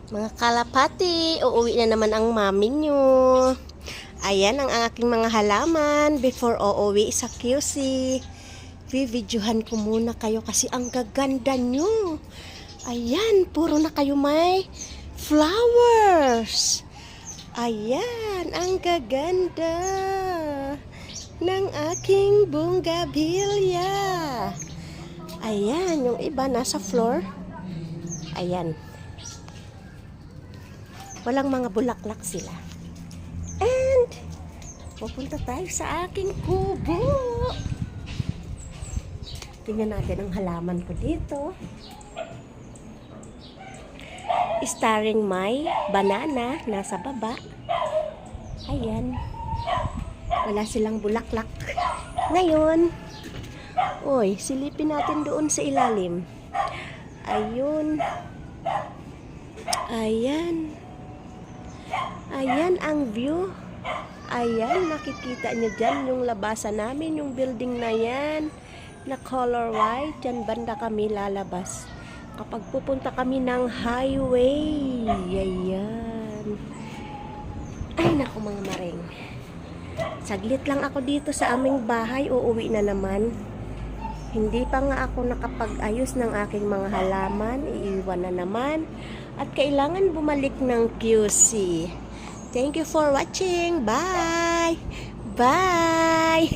Mga kalapati, uuwi na naman ang mami nyo. Ayan ang aking mga halaman before uuwi sa QC. Videohan ko muna kayo kasi ang gaganda nyo. Ayan, puro na kayo may flowers. Ayan, ang gaganda ng aking bougainvillea. Ayan, yung iba nasa floor. Ayan. Walang mga bulaklak sila. And, pupunta tayo sa aking kubo. Tingnan natin ang halaman ko dito. Starring my banana nasa baba. Ayan. Wala silang bulaklak. Ngayon, silipin natin doon sa ilalim. Ayun. Ayan. Ayan ang view. Ayan, nakikita nyo dyan yung labasan namin, yung building na yan na color white. Dyan banda kami lalabas kapag pupunta kami ng highway. Ayan. Ay naku mga maring, saglit lang ako dito sa aming bahay, uuwi na naman. Hindi pa nga ako nakapag-ayos ng aking mga halaman, iiwan na naman at kailangan bumalik ng QC. Thank you for watching. Bye! Bye!